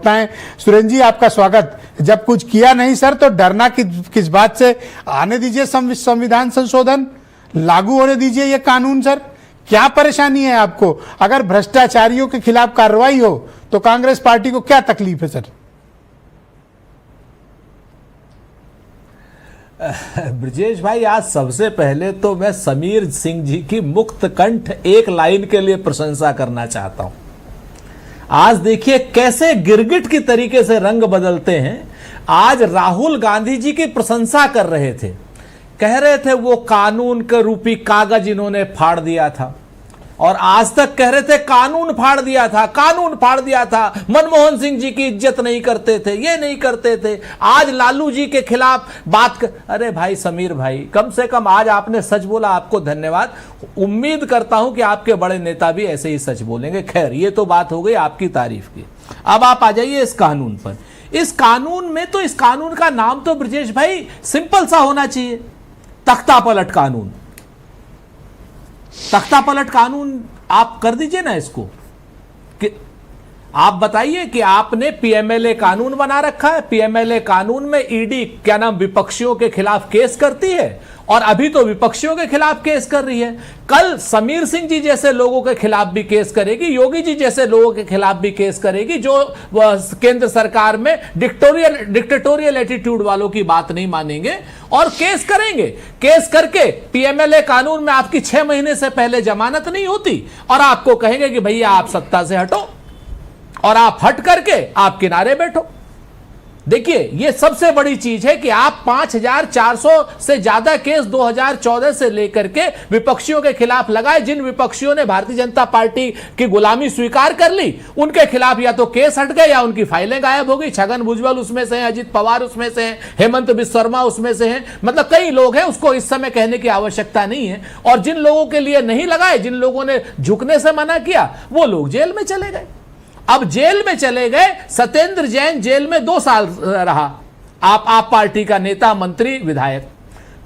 हैं। सुरेंद्र जी आपका स्वागत। जब कुछ किया नहीं सर तो डरना किस बात से? आने दीजिए संविधान संशोधन, लागू होने दीजिए ये कानून सर। क्या परेशानी है आपको? अगर भ्रष्टाचारियों के खिलाफ कार्रवाई हो तो कांग्रेस पार्टी को क्या तकलीफ है सर? ब्रजेश भाई, आज सबसे पहले तो मैं समीर सिंह जी की मुक्त कंठ एक लाइन के लिए प्रशंसा करना चाहता हूं। आज देखिए कैसे गिरगिट की तरीके से रंग बदलते हैं। आज राहुल गांधी जी की प्रशंसा कर रहे थे, कह रहे थे वो कानून का रूपी कागज इन्होंने फाड़ दिया था, और आज तक कह रहे थे कानून फाड़ दिया था, कानून फाड़ दिया था, मनमोहन सिंह जी की इज्जत नहीं करते थे, ये नहीं करते थे। आज लालू जी के खिलाफ अरे भाई समीर भाई, कम से कम आज आपने सच बोला, आपको धन्यवाद। उम्मीद करता हूं कि आपके बड़े नेता भी ऐसे ही सच बोलेंगे। खैर, ये तो बात हो गई आपकी तारीफ की। अब आप आ जाइए इस कानून पर। इस कानून में तो, इस कानून का नाम तो ब्रजेश भाई सिंपल सा होना चाहिए, तख्ता पलट कानून। तख्ता पलट कानून आप कर दीजिए ना इसको। कि आप बताइए कि आपने पीएमएलए कानून बना रखा है, पीएमएलए कानून में ईडी क्या नाम विपक्षियों के खिलाफ केस करती है, और अभी तो विपक्षियों के खिलाफ केस कर रही है, कल समीर सिंह जी जैसे लोगों के खिलाफ भी केस करेगी, योगी जी जैसे लोगों के खिलाफ भी केस करेगी, जो केंद्र सरकार में डिक्टेटोरियल एटीट्यूड वालों की बात नहीं मानेंगे, और केस करेंगे। केस करके पीएमएलए कानून में आपकी 6 महीने से पहले जमानत नहीं होती, और आपको कहेंगे कि भैया आप सत्ता से हटो, और आप हट करके आप किनारे बैठो। देखिए, यह सबसे बड़ी चीज है कि आप 5400 से ज्यादा केस 2014 से लेकर के विपक्षियों के खिलाफ लगाए। जिन विपक्षियों ने भारतीय जनता पार्टी की गुलामी स्वीकार कर ली, उनके खिलाफ या तो केस हट गए या उनकी फाइलें गायब हो गई। छगन भुजबल उसमें से हैं, अजित पवार उसमें से हैं, हेमंत बिस्वा शर्मा उसमें से हैं, मतलब कई लोग हैं, उसको इस समय कहने की आवश्यकता नहीं है। और जिन लोगों के लिए नहीं लगाए, जिन लोगों ने झुकने से मना किया, वो लोग जेल में चले गए। अब जेल में चले गए। सत्येंद्र जैन जेल में 2 साल रहा, आप पार्टी का नेता, मंत्री, विधायक,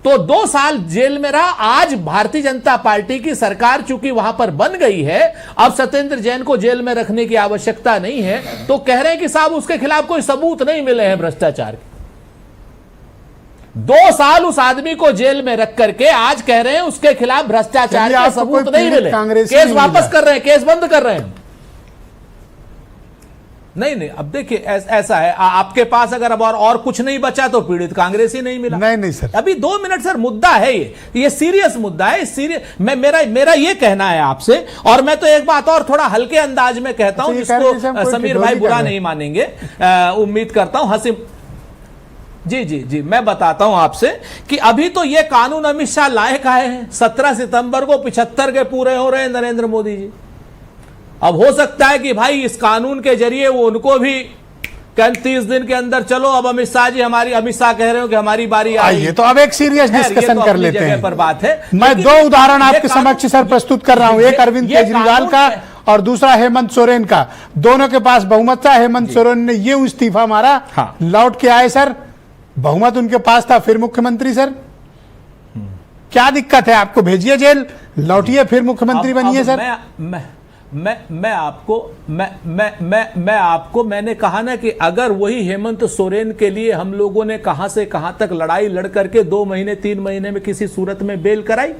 तो 2 साल जेल में रहा। आज भारतीय जनता पार्टी की सरकार चूंकि वहां पर बन गई है, अब सत्येंद्र जैन को जेल में रखने की आवश्यकता नहीं है, तो कह रहे हैं कि साहब उसके खिलाफ कोई सबूत नहीं मिले हैं भ्रष्टाचार के। 2 साल उस आदमी को जेल में रख करके आज कह रहे हैं उसके खिलाफ भ्रष्टाचार के सबूत नहीं मिले, केस वापस कर रहे हैं, केस बंद कर रहे हैं। नहीं, अब देखिए ऐसा है, आपके पास अगर अब और कुछ नहीं बचा तो पीड़ित कांग्रेस ही नहीं मिला। नहीं सर, अभी 2 मिनट सर, मुद्दा है ये सीरियस मुद्दा है। सीरियस मेरा ये कहना है आपसे, और मैं तो एक बात और थोड़ा हल्के अंदाज में कहता हूं, जिसको समीर भाई बुरा नहीं मानेंगे, उम्मीद करता हूं। हंसी जी, मैं बताता हूं आपसे कि अभी तो ये कानून अमित शाह लाए आए हैं। 17 सितंबर को 75 के पूरे हो रहे हैं नरेंद्र मोदी जी। अब हो सकता है कि भाई इस कानून के जरिए वो उनको भी 30 दिन के अंदर, चलो अब अमित शाह कह रहे हो कि हमारी बारी आई। ये तो अब एक सीरियस डिस्कशन कर लेते हैं, पर बात है। मैं 2 उदाहरण आपके समक्ष सर प्रस्तुत कर रहा हूं, एक अरविंद केजरीवाल का और दूसरा हेमंत सोरेन का। दोनों के पास बहुमत था। हेमंत सोरेन ने ये इस्तीफा मारा, लौट के आए सर, बहुमत उनके पास था, फिर मुख्यमंत्री। सर क्या दिक्कत है? आपको भेजिए जेल, लौटिए, फिर मुख्यमंत्री बनिए सर। मैंने कहा ना कि अगर वही हेमंत सोरेन के लिए हम लोगों ने कहां से कहां तक लड़ाई लड़ करके 2 महीने 3 महीने में किसी सूरत में बेल कराई,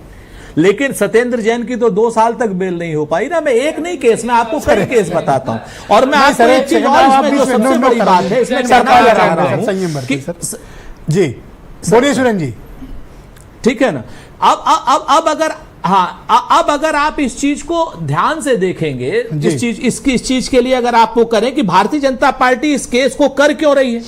लेकिन सत्येंद्र जैन की तो 2 साल तक बेल नहीं हो पाई ना। मैं एक नहीं केस में आपको कई केस बताता हूं, और मैं आपको एक चीज और, इसमें जो सबसे बड़ी बात है, इसमें जी बोलिए सुरेंद्र जी। ठीक है ना। अब अगर आप इस चीज को ध्यान से देखेंगे, इस चीज के लिए अगर आप वो करें कि भारतीय जनता पार्टी इस केस को कर क्यों रही है,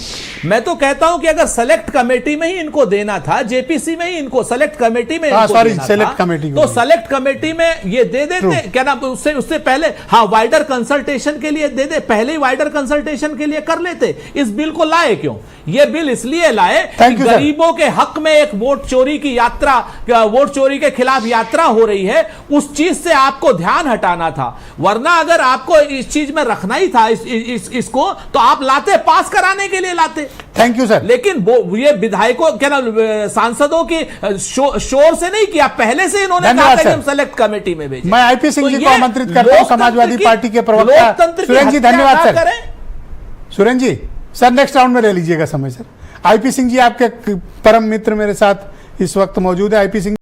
मैं तो कहता हूं कि अगर सेलेक्ट कमेटी में ही इनको देना था, जेपीसी में ही इनको, सेलेक्ट कमेटी में तो सेलेक्ट कमेटी में ये दे देते, क्या नाम, उससे पहले वाइडर कंसल्टेशन के लिए दे दे, पहले ही वाइडर कंसल्टेशन के लिए कर लेते। इस बिल को लाए क्यों? ये बिल इसलिए लाए कि गरीबों के हक में एक वोट चोरी की यात्रा, वोट चोरी के खिलाफ यात्रा हो रही है, उस चीज से आपको ध्यान हटाना था। वरना अगर आपको इस चीज में रखना ही था इसको, तो आप लाते, पास कराने के लिए लाते। Thank you sir. लेकिन ये विधायकों, क्या ना, सांसदों की शोर से नहीं किया, पहले से इन्होंने कहा था कि हम सेलेक्ट कमेटी में भेजें। मैं आईपी सिंह जी को आमंत्रित करता हूं, समाजवादी पार्टी के प्रवक्ता। सुरेंद्र जी धन्यवाद सर। सुरेंद्र जी सर नेक्स्ट राउंड में ले लीजिएगा समय सर। आईपी सिंह जी आपके परम मित्र मेरे साथ इस वक्त मौजूद है। आईपी सिंह